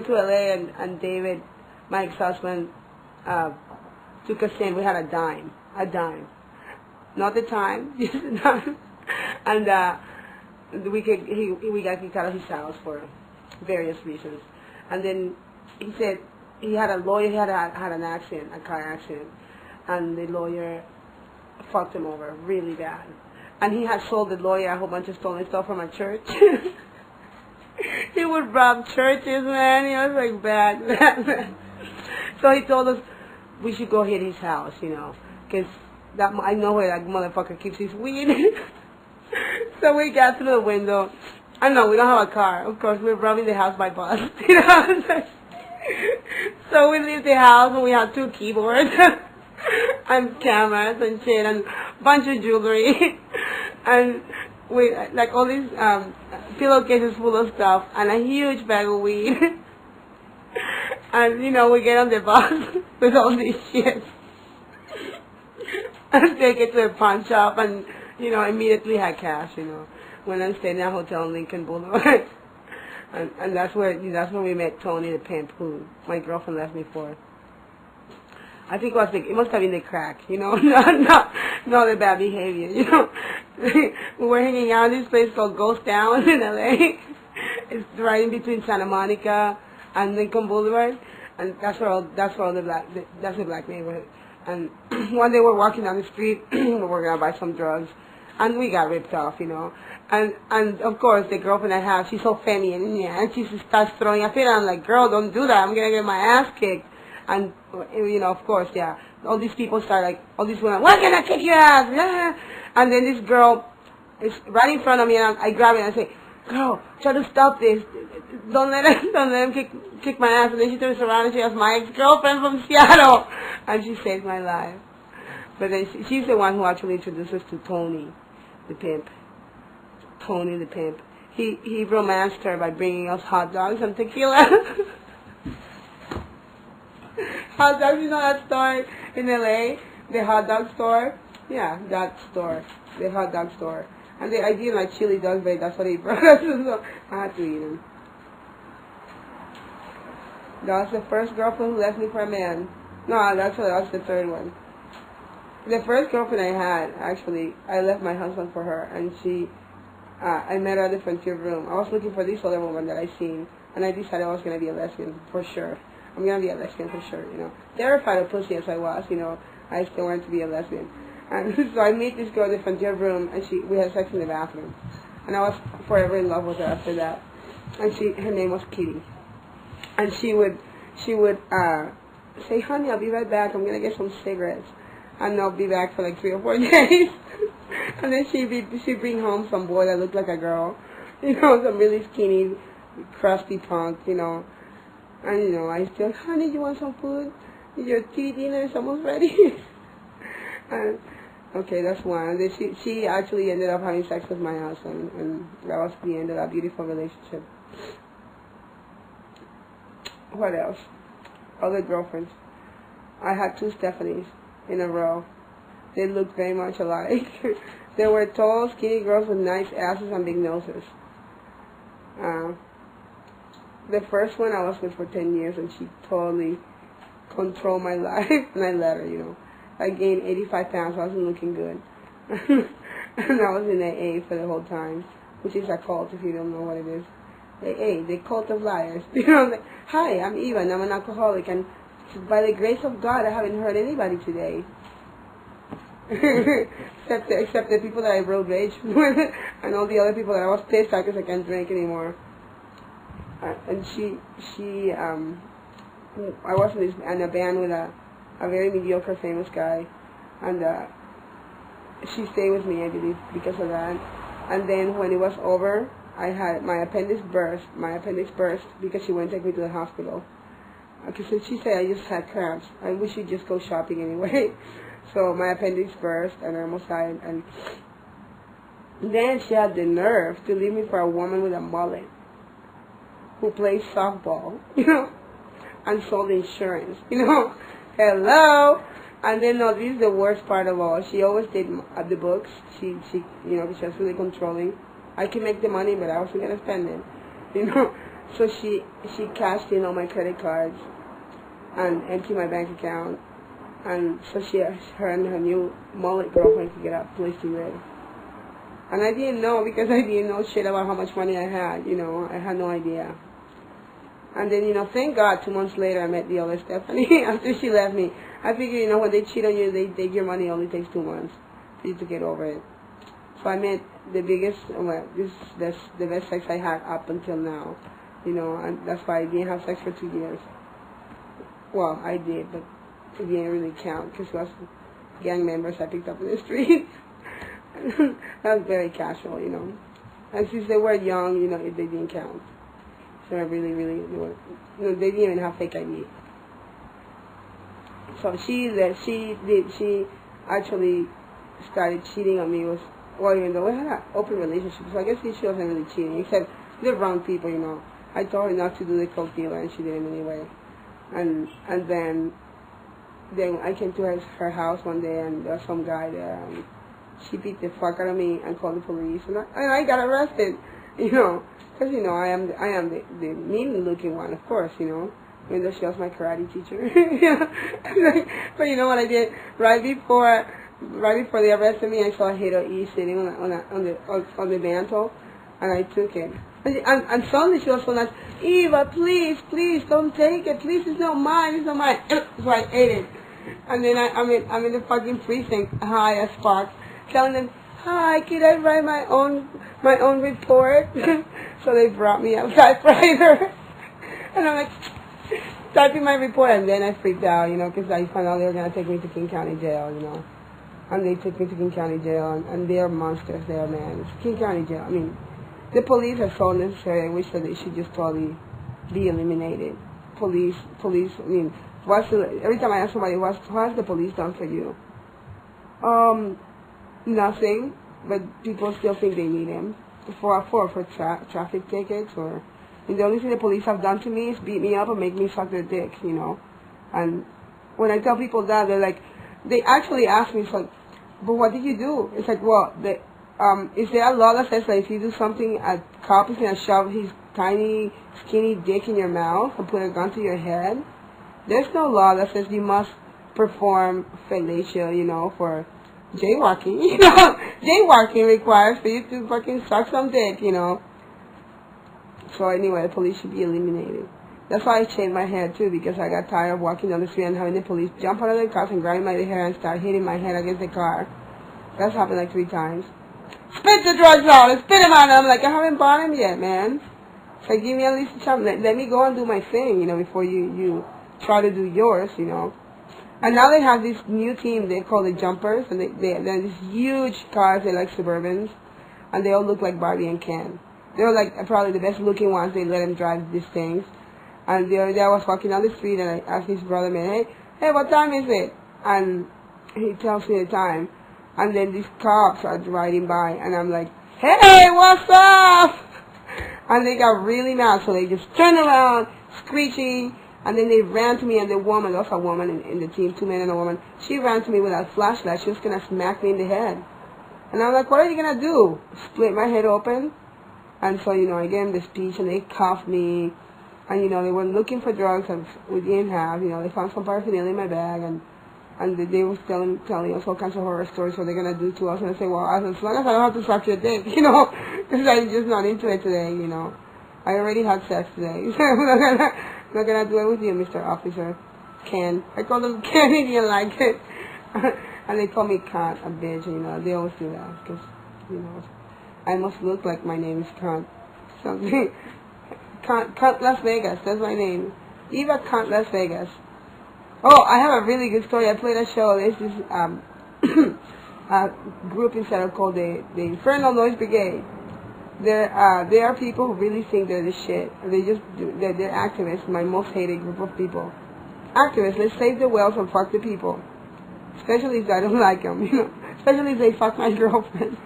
to LA and David, my ex-husband, took us in. We had a dime, not the time, just a dime, and we got kicked out of his house for various reasons. And then he said he had a lawyer. He had an accident, a car accident, and the lawyer fucked him over really bad. And he had sold the lawyer a whole bunch of stolen stuff from a church. He would rob churches, man. He was like bad. So he told us we should go hit his house, you know, because I know where that motherfucker keeps his weed. So we got through the window. I know, we don't have a car. Of course, we're robbing the house by bus. You know? So we leave the house and we have 2 keyboards and cameras and shit and a bunch of jewelry. And we, like, all these pillowcases full of stuff and a huge bag of weed. And, you know, we get on the bus with all this shit and take it to a pawn shop and, you know, immediately had cash, you know, when I'm staying at a hotel in Lincoln Boulevard. And that's where we met Tony the pimp, who my girlfriend left me for. I think it must have been the crack, you know, not the bad behavior, you know. We were hanging out in this place called Ghost Town in LA. It's right in between Santa Monica and Lincoln Boulevard, and that's the black neighborhood. And one day we're walking down the street, we were gonna buy some drugs, and we got ripped off, you know. And of course the girlfriend I have, she's so feminine, yeah, and she just starts throwing a fit. I'm like, girl, don't do that. I'm gonna get my ass kicked. And you know, of course, yeah, all these people start like, all these women, we're gonna kick your ass. And then this girl is right in front of me, and I grab it and I say, girl, try to stop this. Don't let him kick my ass. And then she turns around and she has my ex-girlfriend from Seattle, and she saved my life. But then she's the one who actually introduced us to Tony, the pimp. Tony the pimp. He romanced her by bringing us hot dogs and tequila. Hot dogs, you know that store in LA, the hot dog store? Yeah, that store, the hot dog store. And I didn't like chili dogs, but that's what he brought us, so I had to eat them. That was the first girlfriend who left me for a man. No, that was the third one. The first girlfriend I had, actually, I left my husband for her, and I met her at the Frontier Room. I was looking for this other woman that I seen, and I decided I was going to be a lesbian for sure. I'm going to be a lesbian for sure, you know. Terrified of pussy as I was, you know, I still wanted to be a lesbian. And so I meet this girl in the Frontier Room, and we had sex in the bathroom. And I was forever in love with her after that. And her name was Kitty. And she would say, honey, I'll be right back. I'm going to get some cigarettes. And I'll be back for like 3 or 4 days. And then she'd bring home some boy that looked like a girl. You know, some really skinny, crusty punk, you know. And, you know, I still, honey, you want some food? Your tea dinner is almost ready. And, okay, that's one. And then she actually ended up having sex with my husband. And that was the end of that beautiful relationship. What else? Other girlfriends. I had 2 Stephanies in a row. They looked very much alike. They were tall, skinny girls with nice asses and big noses. The first one I was with for 10 years, and she totally controlled my life, and I let her, you know. I gained 85 pounds, I wasn't looking good. And I was in AA for the whole time, which is a cult if you don't know what it is. AA, the cult of liars. You know, like, hi, I'm Yva, and I'm an alcoholic, and by the grace of God, I haven't hurt anybody today. except the people that I rode rage with, and all the other people that I was pissed at because I can't drink anymore. And I was in a band with a very mediocre famous guy, and she stayed with me, I believe, because of that. And then when it was over, I had my appendix burst. Because she wouldn't take me to the hospital. Because she said I just had cramps, and we should just go shopping anyway. So my appendix burst, and I almost died. And then she had the nerve to leave me for a woman with a mullet who plays softball, you know, and sold insurance, you know. Hello. And then, no, this is the worst part of all. She always did the books. She, you know, she was really controlling. I can make the money, but I wasn't gonna spend it, you know. So she cashed in all my credit cards and emptied my bank account. And so her and her new mullet girlfriend could get a place to live. And I didn't know because I didn't know shit about how much money I had, you know. I had no idea. And then, you know, thank God 2 months later I met the other Stephanie after she left me. I figured, you know, when they cheat on you, they take your money. It only takes 2 months for you to get over it. So I met the biggest, well, that's the best sex I had up until now. You know, and that's why I didn't have sex for 2 years. Well, I did, but it didn't really count because it was gang members I picked up in the street. That was very casual, you know. And since they were young, you know, they didn't count. So I really, they were, you know, they didn't even have fake ID. So she actually started cheating on me. Well, even though we had an open relationship, so I guess she wasn't really cheating, except the wrong people, you know. I told her not to do the coke dealer, and she did it anyway. And then I came to her house one day, and there was some guy there, and she beat the fuck out of me and called the police, and I got arrested, you know, because, you know, I am the mean-looking one, of course, you know, even though she was my karate teacher. But you know what I did? Right before they arrested me, I saw a Halo E sitting on the mantle, and I took it. And suddenly she was so nice. Yva, please, don't take it. Please, it's not mine. So I ate it. And then I'm in the fucking precinct, high as fuck, telling them, hi, can I write my own report? So they brought me a typewriter, and I'm like typing my report, and then I freaked out, you know, because I found out they were gonna take me to King County Jail, you know, and they took me to King County Jail, and they're monsters there, man. It's King County Jail. I mean, the police are so necessary. I wish that they should just totally be eliminated. Police. I mean, every time I ask somebody, what has the police done for you? Nothing, but people still think they need him for traffic tickets, or and the only thing the police have done to me is beat me up and make me suck their dick, you know. And when I tell people that, they're like, they actually ask me, so, but what did you do? It's like, well, is there a law that says that if you do something, a cop is going to shove his tiny, skinny dick in your mouth and put a gun to your head? There's no law that says you must perform fellatio, you know, for jaywalking, you know. Jaywalking requires for you to fucking suck some dick, you know. So anyway, the police should be eliminated. That's why I shaved my head too, because I got tired of walking down the street and having the police jump out of their cars and grab my hair and start hitting my head against the car. That's happened like 3 times. Spit the drugs out and spit them out. And I'm like, I haven't bought them yet, man. So give me at least a chance. Let me go and do my thing, you know, before you try to do yours, you know. And now they have this new team, they call the Jumpers, and they're these huge cars, they're like Suburbans, and they all look like Barbie and Ken. They're like probably the best looking ones, they let them drive these things. And the other day I was walking down the street and I asked his brother, man, hey, what time is it? And he tells me the time. And then these cops are riding by, and I'm like, hey, what's up? And they got really mad, so they just turned around, screeching, and then they ran to me, and the woman, there was a woman in the team, 2 men and a woman, she ran to me with a flashlight. She was going to smack me in the head. And I'm like, what are you going to do? Split my head open? And so, you know, I gave them the speech, and they cuffed me, and, you know, they were looking for drugs that we didn't have. You know, they found some paraphernalia in my bag, and they were telling us all kinds of horror stories what they're going to do to us. And I say, well, as long as I don't have to suck your dick, you know, because I'm just not into it today, you know. I already had sex today, so I'm not going to do it with you, Mr. Officer. Ken. I called him Ken, he didn't like it. And they call me cunt, a bitch, and, you know, they always do that, because, you know, I must look like my name is cunt. Something. Cunt Las Vegas, that's my name. Yva Cunt Las Vegas. Oh, I have a really good story. I played a show. There's this a group in Seattle called the Infernal Noise Brigade. They are people who really think they're the shit. They're activists, my most hated group of people. Activists, let's save the whales and fuck the people. Especially if I don't like them, you know. Especially if they fuck my girlfriend.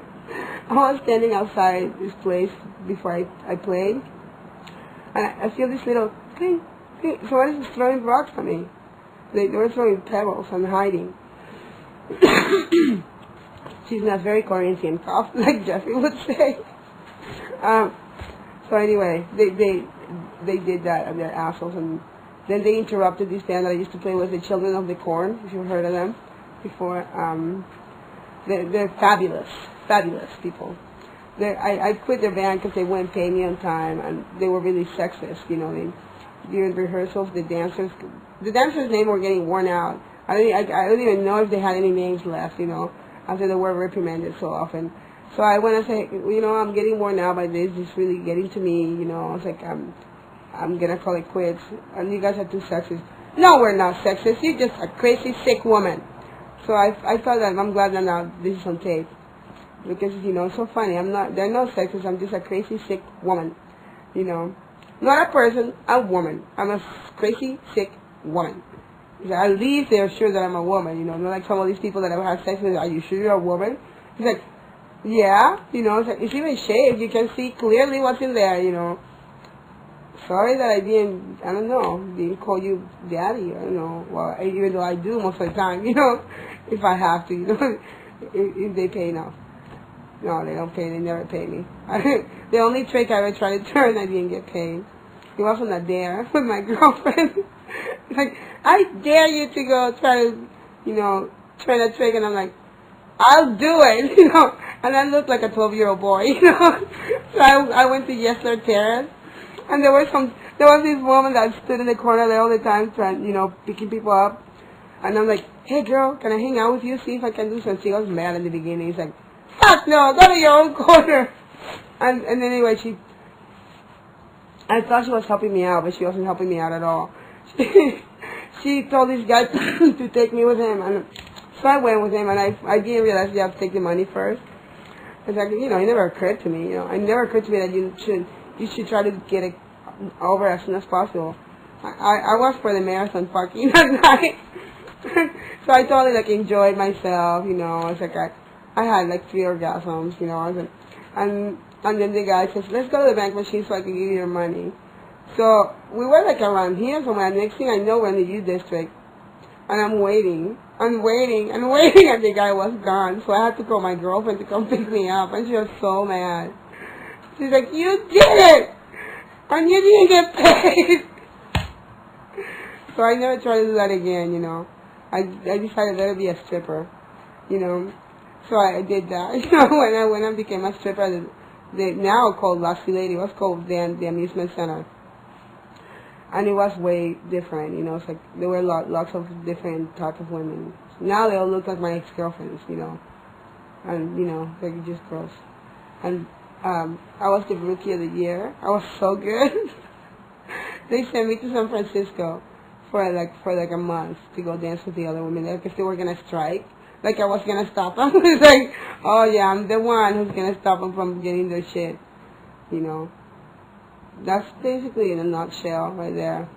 I was standing outside this place before I played. And I feel this little thing. Somebody's just throwing rocks at me. They were throwing pebbles and hiding. She's not very Corinthian cough, like Jeffrey would say. So anyway, they did that, and they're assholes. And then they interrupted this band that I used to play with, the Children of the Corn, if you've heard of them before. They're fabulous, fabulous people. I quit their band because they wouldn't pay me on time, and they were really sexist, you know. During rehearsals, the dancers' names were getting worn out. I don't even know if they had any names left, you know, after they were reprimanded so often. So I went and said, you know, I'm getting worn out by this. It's really getting to me, you know. I was like, I'm gonna call it quits. And you guys are too sexist. No, we're not sexist. You're just a crazy, sick woman. So I thought that I'm glad that now this is on tape, because, you know, it's so funny. They're not sexist. I'm just a crazy, sick woman, you know. Not a person, a woman. I'm a crazy, sick woman. At least they're sure that I'm a woman, you know. Not like some of these people that I've had sex with. Are you sure you're a woman? He's like, yeah, you know. It's like, it's even shaved. You can see clearly what's in there, you know. Sorry that I didn't call you daddy, you know. Well, even though I do most of the time, you know, if I have to, you know, if they pay enough. No, they don't pay. They never pay me. The only trick I ever tried to turn, I didn't get paid. It was on a dare with my girlfriend. It's like, I dare you to go try to, you know, turn a trick, and I'm like, I'll do it, you know. And I looked like a 12-year-old boy, you know. So I went to Yesler Terrace, and there was this woman that stood in the corner there all the time, trying, you know, picking people up. And I'm like, hey girl, can I hang out with you? See if I can do something. She was mad in the beginning. He's like, fuck no, go to your own corner. And anyway, I thought she was helping me out, but she wasn't helping me out at all. She told this guy to take me with him, and so I went with him, and I didn't realize you have to take the money first. It's like, you know, it never occurred to me, you know. It never occurred to me that you should try to get it over as soon as possible. I was for the marathon parking that night. So I totally, like, enjoyed myself, you know. It's like I had like 3 orgasms, you know. I was like, and then the guy says, let's go to the bank machine so I can give you your money. So we were like around here somewhere. Next thing I know, we're in the U District, and I'm waiting, and the guy was gone. So I had to call my girlfriend to come pick me up, and she was so mad. She's like, you did it, and you didn't get paid. So I never tried to do that again, you know. I decided that I'd be a stripper, you know. So I did that, you know. When I became a stripper, they now called Lassie Lady. It was called the amusement center, and it was way different, you know. It's like there were lots of different types of women. Now they all look like my ex-girlfriends, you know, and you know, they're just gross. And I was the rookie of the year. I was so good. They sent me to San Francisco for like a month to go dance with the other women there because they were gonna strike. Like I was gonna stop them. It's like, oh yeah, I'm the one who's gonna stop them from getting their shit, you know. That's basically in a nutshell right there.